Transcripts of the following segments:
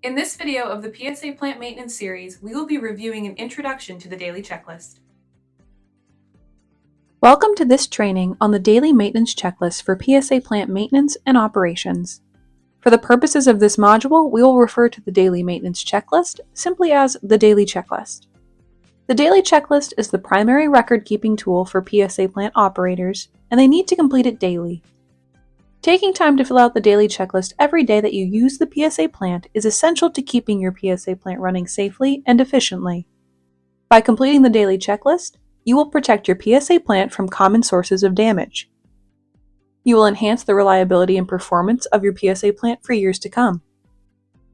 In this video of the PSA plant maintenance series, we will be reviewing an introduction to the daily checklist. Welcome to this training on the daily maintenance checklist for PSA plant maintenance and operations. For the purposes of this module, we will refer to the daily maintenance checklist simply as the daily checklist. The daily checklist is the primary record-keeping tool for PSA plant operators, and they need to complete it daily. Taking time to fill out the daily checklist every day that you use the PSA plant is essential to keeping your PSA plant running safely and efficiently. By completing the daily checklist, you will protect your PSA plant from common sources of damage. You will enhance the reliability and performance of your PSA plant for years to come.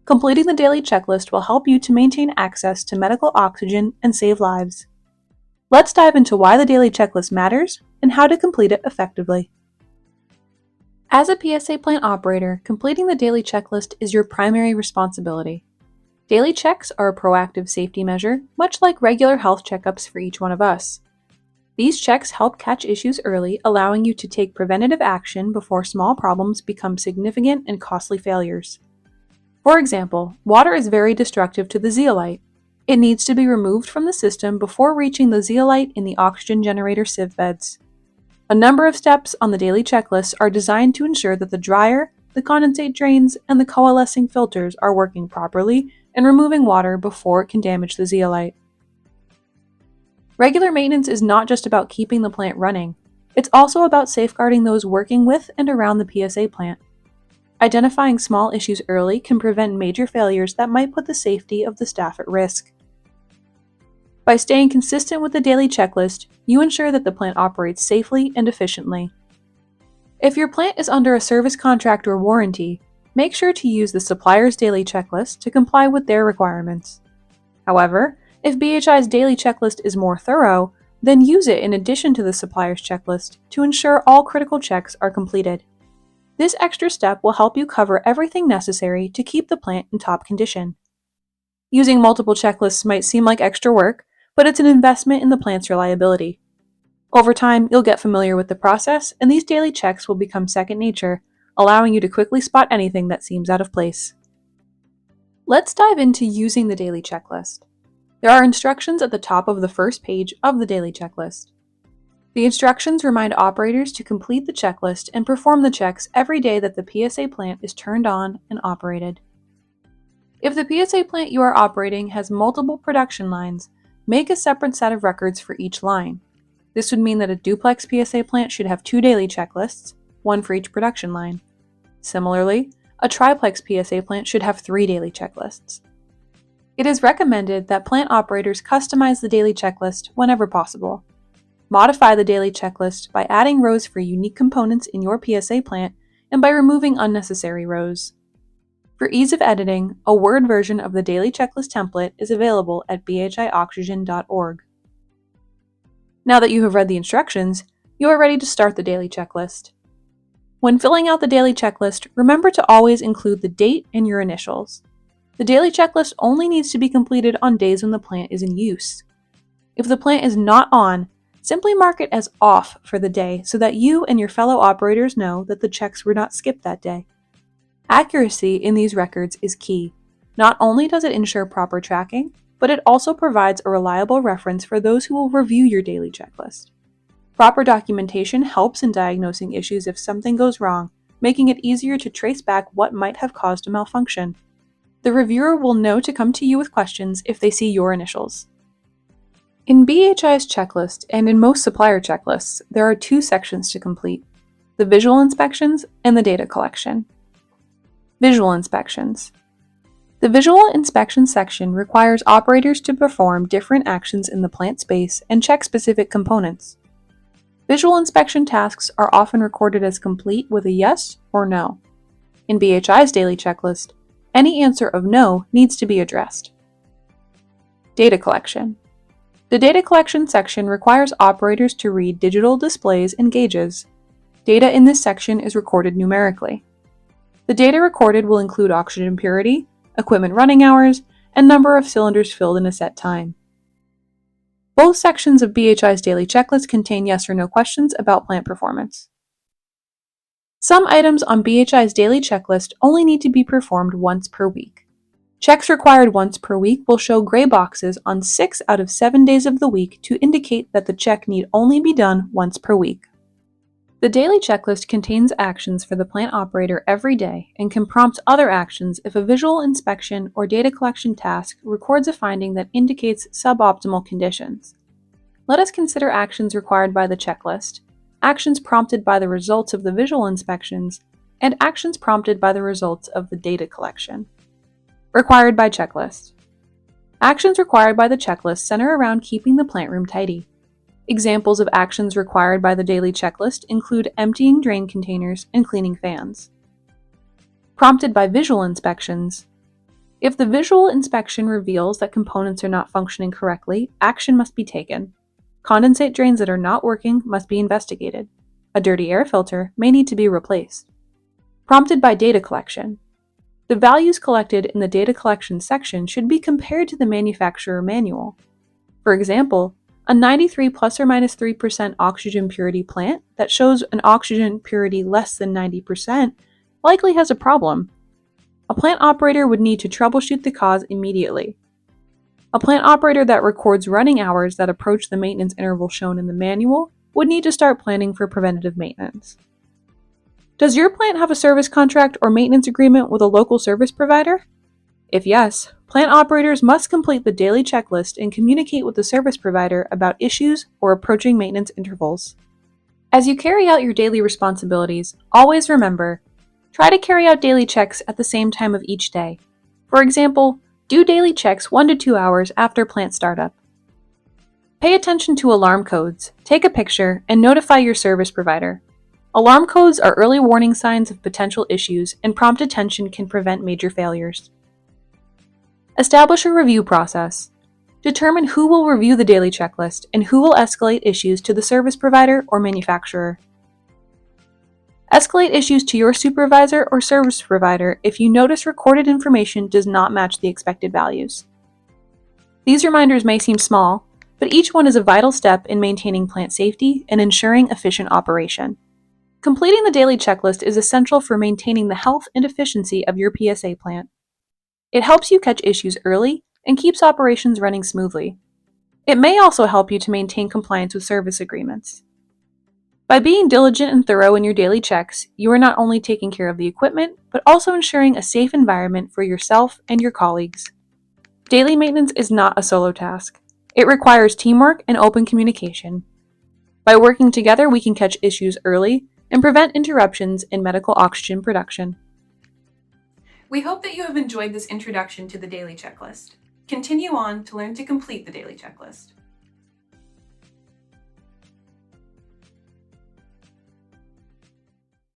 Completing the daily checklist will help you to maintain access to medical oxygen and save lives. Let's dive into why the daily checklist matters and how to complete it effectively. As a PSA plant operator, completing the daily checklist is your primary responsibility. Daily checks are a proactive safety measure, much like regular health checkups for each one of us. These checks help catch issues early, allowing you to take preventative action before small problems become significant and costly failures. For example, water is very destructive to the zeolite. It needs to be removed from the system before reaching the zeolite in the oxygen generator sieve beds. A number of steps on the daily checklist are designed to ensure that the dryer, the condensate drains, and the coalescing filters are working properly and removing water before it can damage the zeolite. Regular maintenance is not just about keeping the plant running, it's also about safeguarding those working with and around the PSA plant. Identifying small issues early can prevent major failures that might put the safety of the staff at risk. By staying consistent with the daily checklist, you ensure that the plant operates safely and efficiently. If your plant is under a service contract or warranty, make sure to use the supplier's daily checklist to comply with their requirements. However, if BHI's daily checklist is more thorough, then use it in addition to the supplier's checklist to ensure all critical checks are completed. This extra step will help you cover everything necessary to keep the plant in top condition. Using multiple checklists might seem like extra work, but it's an investment in the plant's reliability. Over time, you'll get familiar with the process, and these daily checks will become second nature, allowing you to quickly spot anything that seems out of place. Let's dive into using the daily checklist. There are instructions at the top of the first page of the daily checklist. The instructions remind operators to complete the checklist and perform the checks every day that the PSA plant is turned on and operated. If the PSA plant you are operating has multiple production lines, make a separate set of records for each line. This would mean that a duplex PSA plant should have 2 daily checklists, one for each production line. Similarly, a triplex PSA plant should have 3 daily checklists. It is recommended that plant operators customize the daily checklist whenever possible. Modify the daily checklist by adding rows for unique components in your PSA plant and by removing unnecessary rows. For ease of editing, a Word version of the daily checklist template is available at bhioxygen.org. Now that you have read the instructions, you are ready to start the daily checklist. When filling out the daily checklist, remember to always include the date and your initials. The daily checklist only needs to be completed on days when the plant is in use. If the plant is not on, simply mark it as off for the day so that you and your fellow operators know that the checks were not skipped that day. Accuracy in these records is key. Not only does it ensure proper tracking, but it also provides a reliable reference for those who will review your daily checklist. Proper documentation helps in diagnosing issues if something goes wrong, making it easier to trace back what might have caused a malfunction. The reviewer will know to come to you with questions if they see your initials. In BHI's checklist and in most supplier checklists, there are 2 sections to complete: the visual inspections and the data collection. Visual inspections. The visual inspection section requires operators to perform different actions in the plant space and check specific components. Visual inspection tasks are often recorded as complete with a yes or no. In BHI's daily checklist, any answer of no needs to be addressed. Data collection. The data collection section requires operators to read digital displays and gauges. Data in this section is recorded numerically. The data recorded will include oxygen purity, equipment running hours, and number of cylinders filled in a set time. Both sections of BHI's daily checklist contain yes or no questions about plant performance. Some items on BHI's daily checklist only need to be performed once per week. Checks required once per week will show gray boxes on 6 out of 7 days of the week to indicate that the check need only be done once per week. The daily checklist contains actions for the plant operator every day and can prompt other actions if a visual inspection or data collection task records a finding that indicates suboptimal conditions. Let us consider actions required by the checklist, actions prompted by the results of the visual inspections, and actions prompted by the results of the data collection. Required by checklist. Actions required by the checklist center around keeping the plant room tidy. Examples of actions required by the daily checklist include emptying drain containers and cleaning fans. Prompted by visual inspections. If the visual inspection reveals that components are not functioning correctly, action must be taken. Condensate drains that are not working must be investigated. A dirty air filter may need to be replaced. Prompted by data collection. The values collected in the data collection section should be compared to the manufacturer manual. For example, a 93 plus or minus 3% oxygen purity plant that shows an oxygen purity less than 90% likely has a problem. A plant operator would need to troubleshoot the cause immediately. A plant operator that records running hours that approach the maintenance interval shown in the manual would need to start planning for preventative maintenance. Does your plant have a service contract or maintenance agreement with a local service provider? If yes, plant operators must complete the daily checklist and communicate with the service provider about issues or approaching maintenance intervals. As you carry out your daily responsibilities, always remember, try to carry out daily checks at the same time of each day. For example, do daily checks 1 to 2 hours after plant startup. Pay attention to alarm codes, take a picture, and notify your service provider. Alarm codes are early warning signs of potential issues, and prompt attention can prevent major failures. Establish a review process. Determine who will review the daily checklist and who will escalate issues to the service provider or manufacturer. Escalate issues to your supervisor or service provider if you notice recorded information does not match the expected values. These reminders may seem small, but each one is a vital step in maintaining plant safety and ensuring efficient operation. Completing the daily checklist is essential for maintaining the health and efficiency of your PSA plant. It helps you catch issues early and keeps operations running smoothly. It may also help you to maintain compliance with service agreements. By being diligent and thorough in your daily checks, you are not only taking care of the equipment, but also ensuring a safe environment for yourself and your colleagues. Daily maintenance is not a solo task. It requires teamwork and open communication. By working together, we can catch issues early and prevent interruptions in medical oxygen production. We hope that you have enjoyed this introduction to the daily checklist. Continue on to learn to complete the daily checklist.